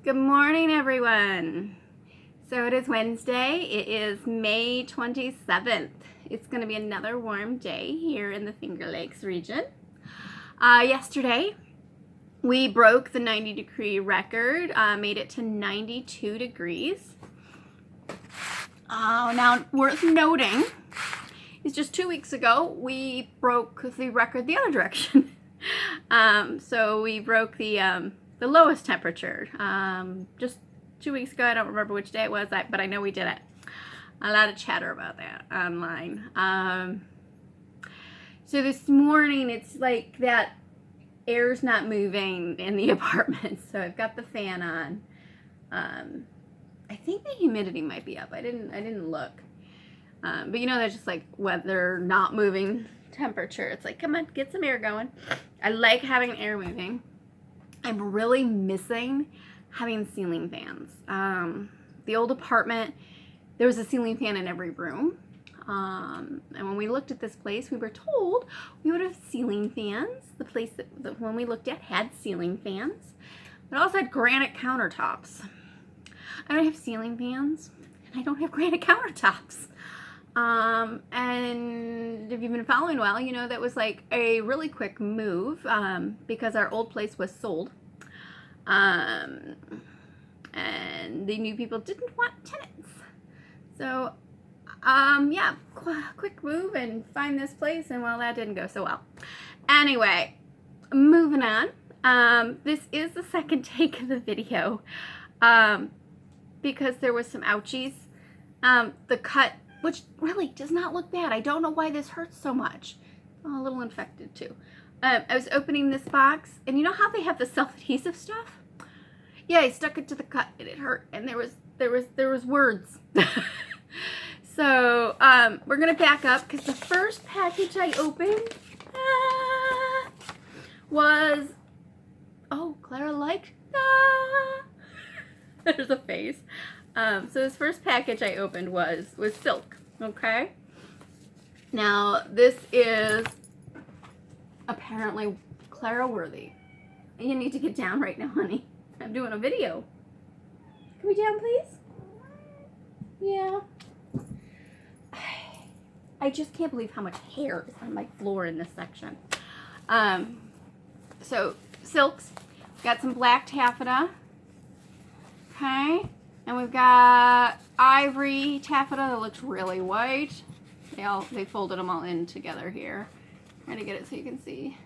Good morning, everyone. So it is Wednesday. It is May 27th. It's going to be another warm day here in the Finger Lakes region. Yesterday, we broke the 90-degree record, made it to 92 degrees. Now, worth noting is just 2 weeks ago, we broke the record the other direction. So we broke the lowest temperature just 2 weeks ago. I don't remember which day it was, but I know we did it. A lot of chatter about that online. So this morning, it's like that air's not moving in the apartment, so I've got the fan on. I think the humidity might be up. I didn't look. But you know, that's just like weather not moving temperature. It's like, come on, get some air going. I like having air moving. I'm really missing having ceiling fans. The old apartment, there was a ceiling fan in every room. And when we looked at this place, we were told we would have ceiling fans. The place that when we looked at had ceiling fans, but also had granite countertops. I don't have ceiling fans, and I don't have granite countertops. And if you've been following well, you know that was like a really quick move because our old place was sold. And the new people didn't want tenants. So, yeah, quick move and find this place, and well, that didn't go so well. Anyway, moving on. This is the second take of the video because there was some ouchies. The cut, which really does not look bad. I don't know why this hurts so much. Oh, a little infected too. I was opening this box, and you know how they have the self-adhesive stuff? Yeah, I stuck it to the cut, and it hurt, and there was words. So we're gonna back up because the first package I opened was, oh, Clara liked. There's a face. So this first package I opened was silk. Okay. Now this is apparently Clara worthy. You need to get down right now, honey. I'm doing a video. Can we down, please? Yeah. I just can't believe how much hair is on my floor in this section. So silks. Got some black taffeta. Okay. And we've got ivory taffeta that looks really white. They folded them all in together here. Trying to get it so you can see.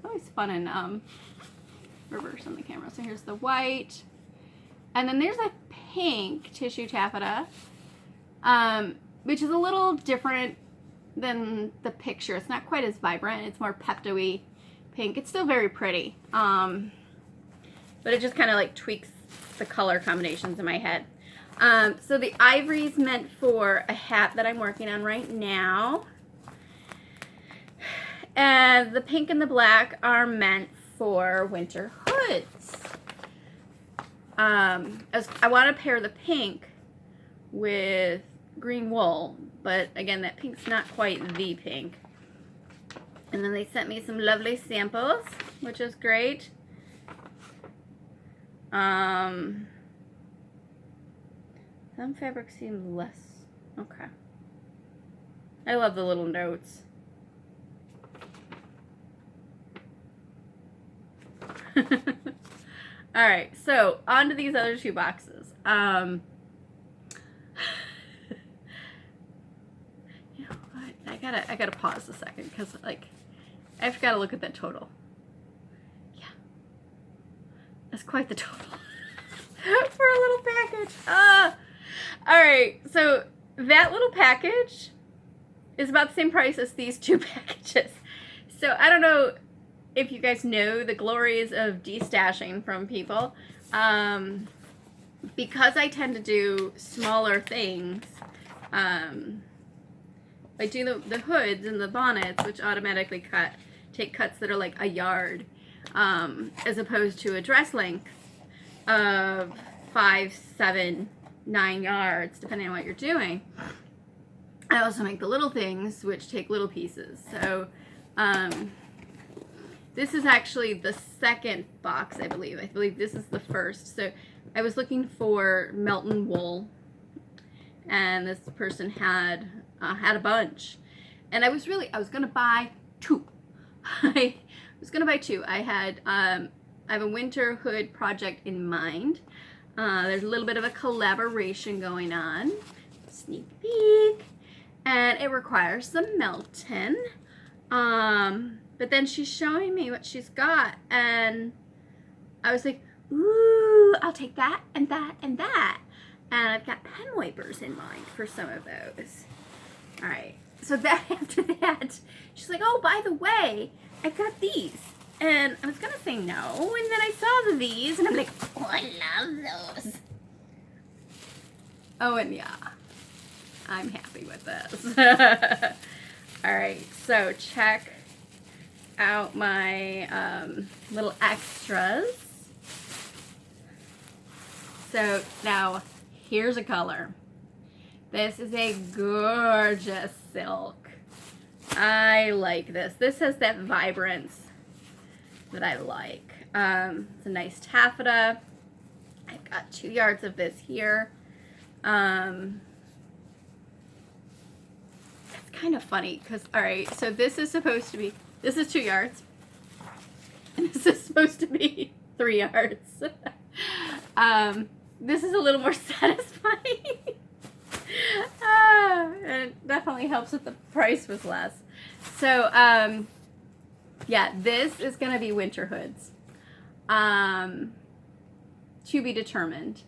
Always fun in reverse on the camera. So here's the white. And then there's a pink tissue taffeta, which is a little different than the picture. It's not quite as vibrant. It's more Pepto-y pink. It's still very pretty. But it just kind of like tweaks the color combinations in my head. So the ivory is meant for a hat that I'm working on right now. And the pink and the black are meant for winter hoods. I want to pair the pink with green wool, but again, that pink's not quite the pink. And then they sent me some lovely samples, which is great. Some fabrics seem less. Okay. I love the little notes. All right, so on to these other two boxes. You know what? I gotta pause a second because like I've got to look at that total. Yeah, that's quite the total for a little package. All right, so that little package is about the same price as these two packages. So I don't know if you guys know the glories of destashing from people. Because I tend to do smaller things, I do the hoods and the bonnets, which automatically take cuts that are like a yard, as opposed to a dress length of 5, 7, 9 yards, depending on what you're doing. I also make the little things, which take little pieces. So This is actually the second box, I believe. I believe this is the first. So I was looking for Melton wool, and this person had a bunch, and I was gonna buy two. I was gonna buy two. I have a winter hood project in mind. There's a little bit of a collaboration going on. Sneak peek. And it requires some Melton. But then she's showing me what she's got, and I was like, ooh, I'll take that and that and that. And I've got pen wipers in mind for some of those. All right. So then after that, she's like, oh, by the way, I got these. And I was going to say no, and then I saw these, and I'm like, oh, I love those. Oh, and yeah, I'm happy with this. All right, so check out my little extras. So now, here's a color. This is a gorgeous silk. I like this. This has that vibrance that I like. It's a nice taffeta. I've got 2 yards of this here. It's kind of funny because, all right, so this is 2 yards, and this is supposed to be 3 yards. This is a little more satisfying. It definitely helps that the price was less. So, yeah, this is going to be winter hoods. To be determined.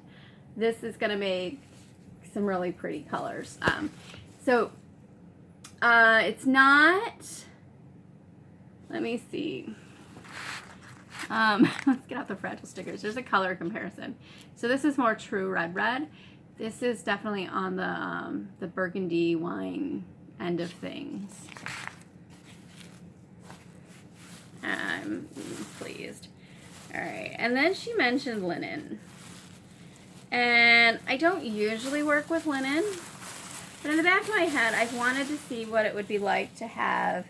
This is going to make some really pretty colors. It's not, let me see. Let's get out the fragile stickers. There's a color comparison. So this is more true red. This is definitely on the burgundy wine end of things. I'm pleased. All right, and then she mentioned linen. And I don't usually work with linen, but in the back of my head, I've wanted to see what it would be like to have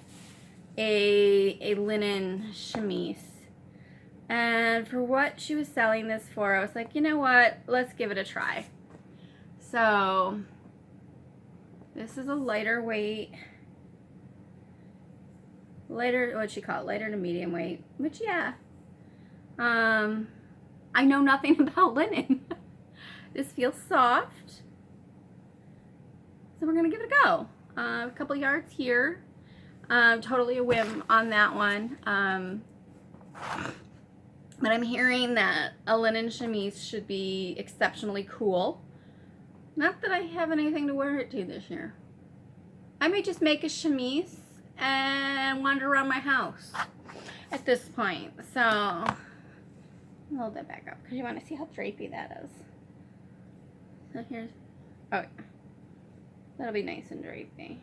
a linen chemise. And for what she was selling this for, I was like, you know what? Let's give it a try. So this is a lighter weight, what'd she call it? Lighter to medium weight, which, yeah. I know nothing about linen. This feels soft. So we're going to give it a go. A couple yards here. Totally a whim on that one. But I'm hearing that a linen chemise should be exceptionally cool. Not that I have anything to wear it to this year. I may just make a chemise and wander around my house at this point. So, I'll hold that back up because you want to see how drapey that is. So here's, oh, that'll be nice and drapey.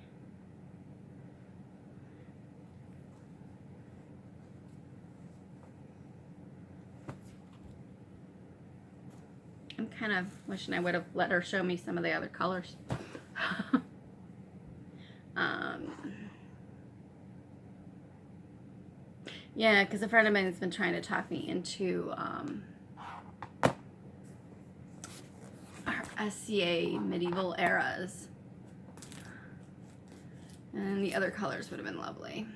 I'm kind of wishing I would have let her show me some of the other colors. Yeah, because a friend of mine has been trying to talk me into our SCA medieval eras. And the other colors would have been lovely.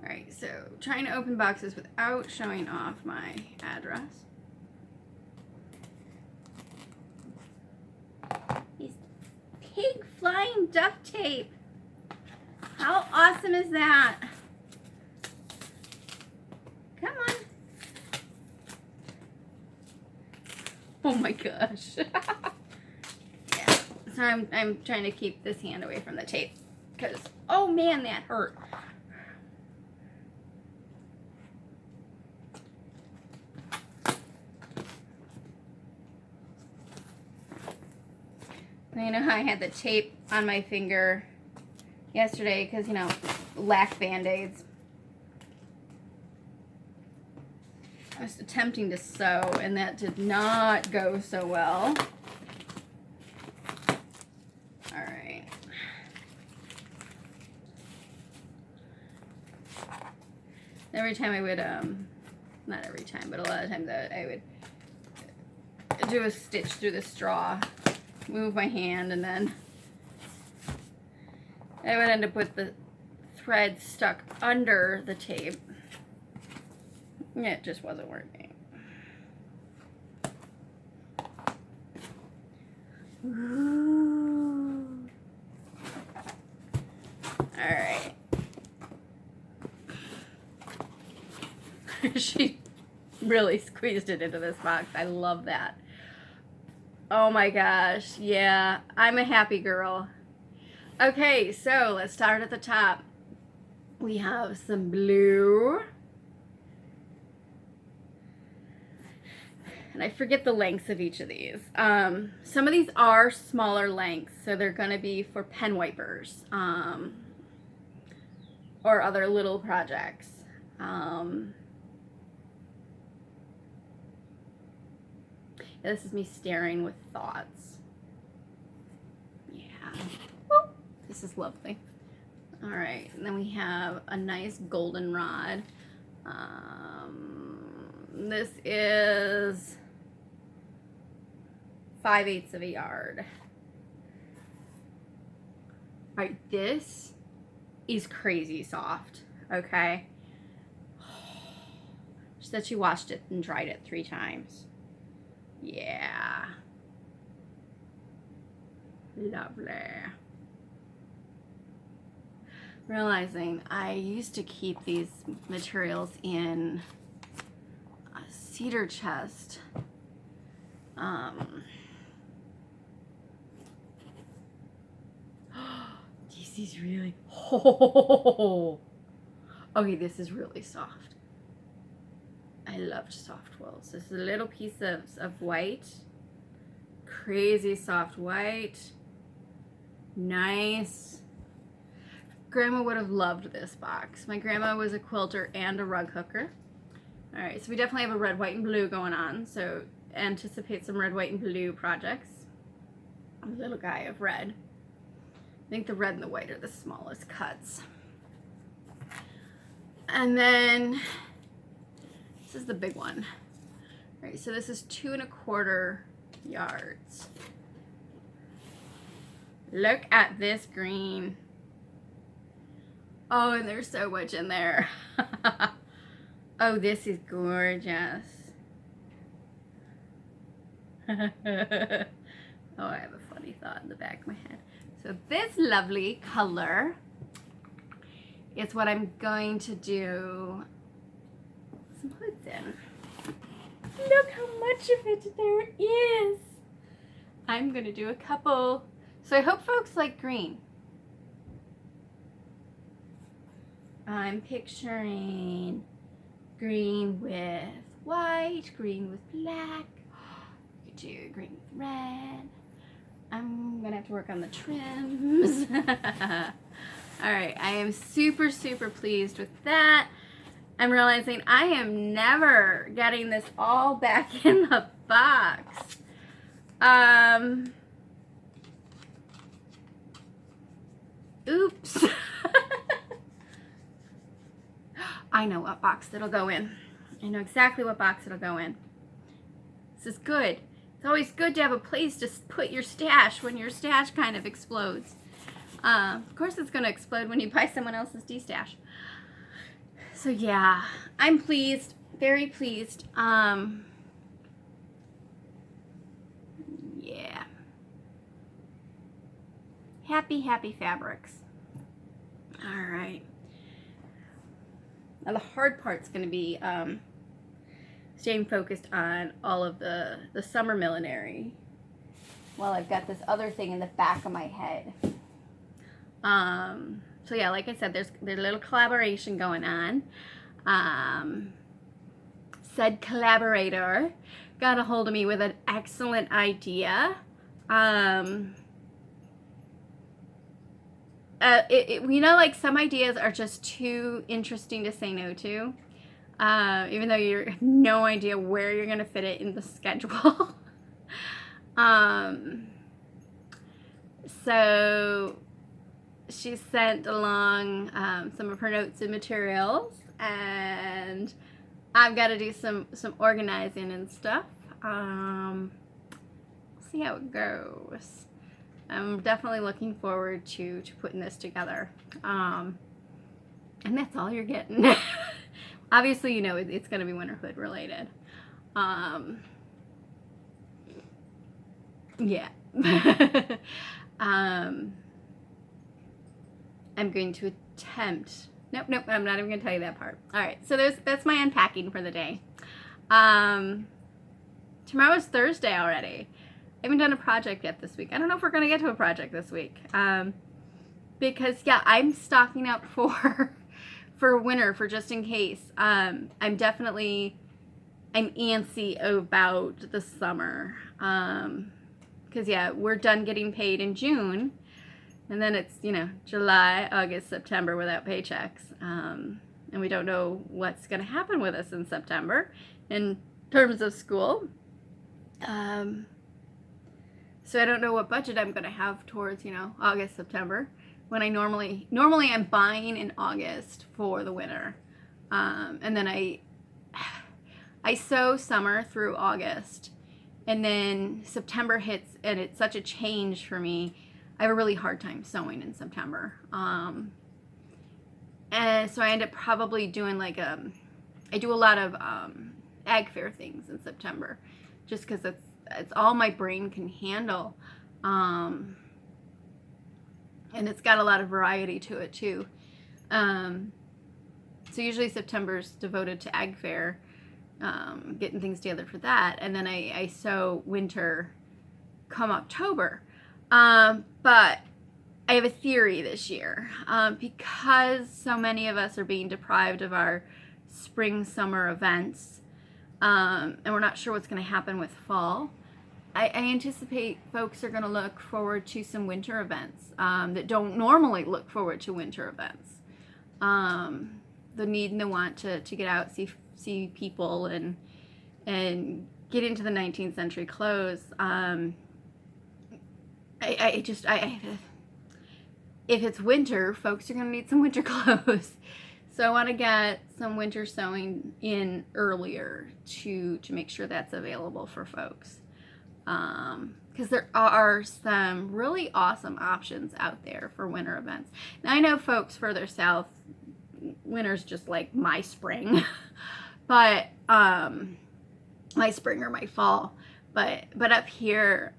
Alright, so trying to open boxes without showing off my address. Pig flying duct tape. How awesome is that? Come on. Oh my gosh. Yeah. So I'm trying to keep this hand away from the tape because, oh man, that hurt. You know how I had the tape on my finger yesterday because, you know, lack Band-Aids. I was attempting to sew and that did not go so well. Alright. Then every time I would, not every time, but a lot of times I would do a stitch through the straw, move my hand, and then I would end up with the thread stuck under the tape. It just wasn't working. Ooh. All right. She really squeezed it into this box. I love that. Oh my gosh. Yeah, I'm a happy girl. Okay, so let's start at the top. We have some blue. And I forget the lengths of each of these. Some of these are smaller lengths, so they're going to be for pen wipers or other little projects. This is me staring with thoughts. Yeah. Woo. This is lovely. All right, and then we have a nice goldenrod. This is 5/8 of a yard. All right, this is crazy soft, okay? She said she washed it and dried it 3 times. Yeah. Lovely. Realizing I used to keep these materials in a cedar chest. This is really, okay, this is really soft. I loved soft wools. This is a little piece of white. Crazy soft white. Nice. Grandma would have loved this box. My grandma was a quilter and a rug hooker. All right, so we definitely have a red, white, and blue going on. So anticipate some red, white, and blue projects. A little guy of red. I think the red and the white are the smallest cuts. And then this is the big one. All right, so this is 2 1/4 yards. Look at this green. Oh, and there's so much in there. Oh, this is gorgeous. Oh, I have a funny thought in the back of my head. So this lovely color is what I'm going to do some hoods in. Look how much of it there is. I'm going to do a couple. So I hope folks like green. I'm picturing green with white, green with black. You could do green with red. I'm gonna have to work on the trims. All right, I am super, super pleased with that. I'm realizing I am never getting this all back in the box. Oops. I know what box it'll go in. I know exactly what box it'll go in. This is good. It's always good to have a place to put your stash when your stash kind of explodes. Of course it's going to explode when you buy someone else's de-stash. So yeah, I'm pleased, very pleased. Yeah. Happy, happy fabrics. All right. Now the hard part's going to be staying focused on all of the summer millinery while I've got this other thing in the back of my head. So yeah, like I said, there's a little collaboration going on. Said collaborator got a hold of me with an excellent idea. You know, like some ideas are just too interesting to say no to, even though you have no idea where you're going to fit it in the schedule. So she sent along some of her notes and materials, and I've got to do some organizing and stuff. See how it goes. I'm definitely looking forward to putting this together. And that's all you're getting. Obviously, you know, it's going to be Winterhood related. Yeah. I'm going to attempt. Nope, I'm not even going to tell you that part. All right, so that's my unpacking for the day. Tomorrow is Thursday already. I haven't done a project yet this week. I don't know if we're going to get to a project this week. Because, yeah, I'm stocking up for winter, for just in case. I'm antsy about the summer. Because, yeah, we're done getting paid in June. And then it's, you know, July, August, September without paychecks. And we don't know what's going to happen with us in September in terms of school. So I don't know what budget I'm going to have towards, you know, August, September, when I normally I'm buying in August for the winter. And then I sew summer through August, and then September hits, and it's such a change for me. I have a really hard time sewing in September. And so I end up probably doing like I do a lot of ag fair things in September, just because it's all my brain can handle. And it's got a lot of variety to it too. So usually September's devoted to ag fair, getting things together for that. And then I sew winter come October. But I have a theory this year, because so many of us are being deprived of our spring, summer events, and we're not sure what's going to happen with fall. I anticipate folks are going to look forward to some winter events that don't normally look forward to winter events. The need and the want to get out, see people, and get into the 19th century clothes. If it's winter, folks are going to need some winter clothes. So I want to get some winter sewing in earlier to make sure that's available for folks. Because there are some really awesome options out there for winter events. Now I know folks further south, winter's just like my spring, but my spring or my fall. But up here,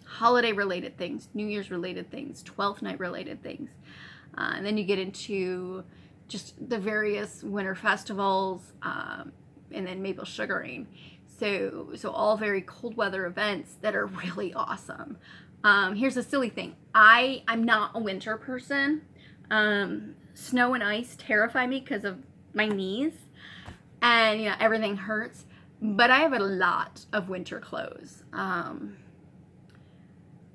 holiday related things, New Year's related things, 12th night related things. And then you get into just the various winter festivals, and then maple sugaring. So all very cold weather events that are really awesome. Here's a silly thing. I'm not a winter person. Snow and ice terrify me because of my knees, and you know, everything hurts. But I have a lot of winter clothes. I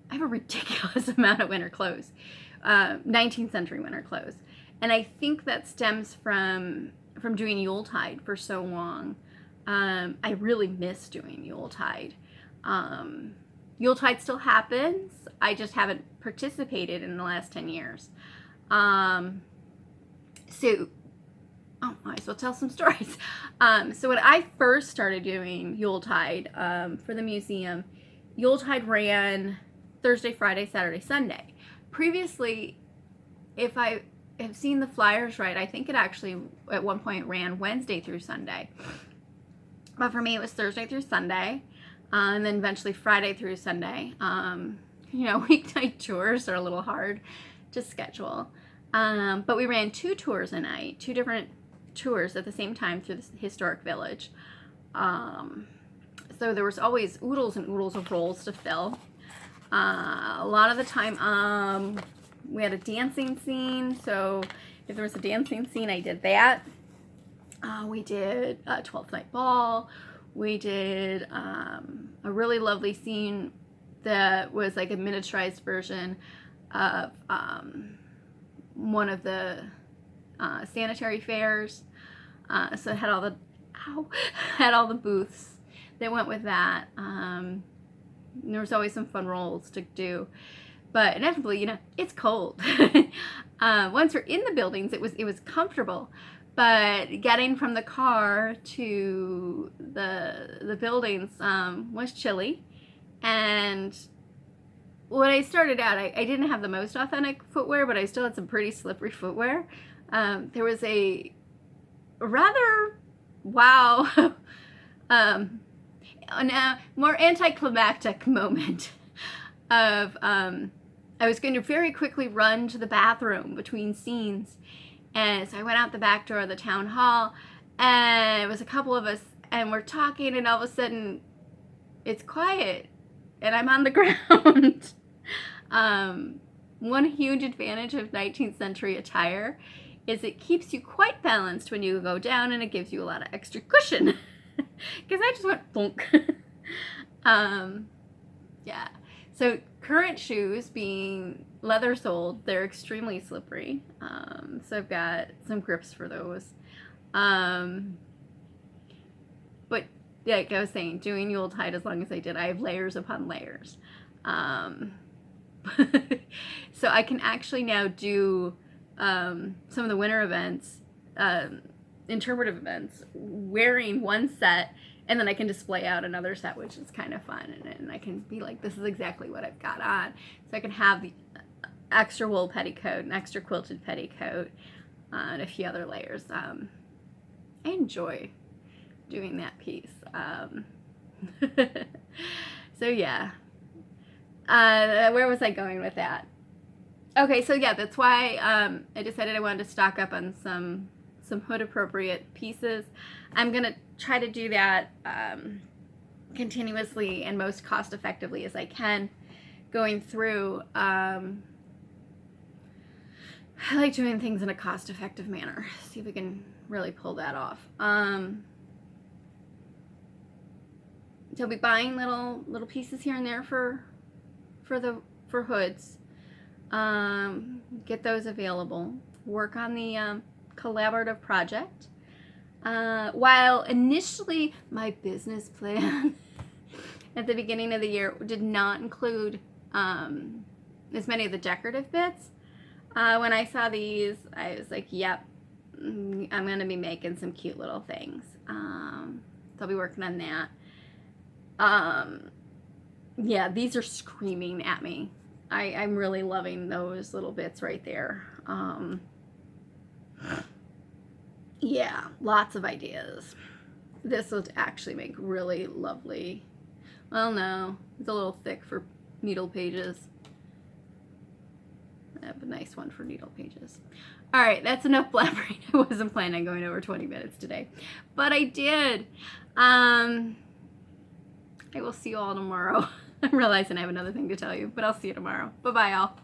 have a ridiculous amount of winter clothes, 19th century winter clothes. And I think that stems from doing Yuletide for so long. I really miss doing Yuletide. Yuletide still happens. I just haven't participated in the last 10 years. So, might as well tell some stories. So when I first started doing Yuletide for the museum, Yuletide ran Thursday, Friday, Saturday, Sunday. Previously, if I have seen the flyers right, I think it actually at one point ran Wednesday through Sunday. But for me, it was Thursday through Sunday, and then eventually Friday through Sunday. You know, weeknight tours are a little hard to schedule. But we ran 2 tours a night, 2 different tours at the same time through the historic village. So there was always oodles and oodles of rolls to fill. A lot of the time, we had a dancing scene, so if there was a dancing scene, I did that. We did a 12th night ball. We did a really lovely scene that was like a miniaturized version of one of the sanitary fairs. So it had all the booths that went with that. There was always some fun roles to do. but inevitably, you know, it's cold. Once we're in the buildings, it was comfortable, but getting from the car to the buildings was chilly. And when I started out, I didn't have the most authentic footwear, but I still had some pretty slippery footwear. There was a rather wow, a more anticlimactic moment of I was going to very quickly run to the bathroom between scenes, and so I went out the back door of the town hall, and it was a couple of us, and we're talking, and all of a sudden it's quiet, and I'm on the ground. One huge advantage of 19th century attire is it keeps you quite balanced when you go down, and it gives you a lot of extra cushion. Because I just went bonk. Yeah. So current shoes, being leather soled, they're extremely slippery. So I've got some grips for those. But like I was saying, doing Yuletide as long as I did, I have layers upon layers. So I can actually now do some of the winter events, interpretive events, wearing one set, and then I can display out another set, which is kind of fun, and I can be like, this is exactly what I've got on. So I can have the extra wool petticoat, an extra quilted petticoat, and a few other layers. I enjoy doing that piece. So yeah. Where was I going with that? Okay, so yeah, that's why I decided I wanted to stock up on some hood appropriate pieces. I'm gonna try to do that continuously and most cost effectively as I can going through. I like doing things in a cost effective manner. See if we can really pull that off. So I'll be buying little pieces here and there for hoods. Get those available. Work on the collaborative project. While initially my business plan at the beginning of the year did not include as many of the decorative bits, when I saw these, I was like, yep, I'm going to be making some cute little things. So I'll be working on that. Yeah, these are screaming at me. I'm really loving those little bits right there. Yeah, lots of ideas. This will actually make really lovely, well, no, it's a little thick for needle pages. I have a nice one for needle pages. All right, that's enough blabbering. I wasn't planning on going over 20 minutes today, but I did. I will see you all tomorrow. I'm realizing I have another thing to tell you, but I'll see you tomorrow. Bye-bye, all.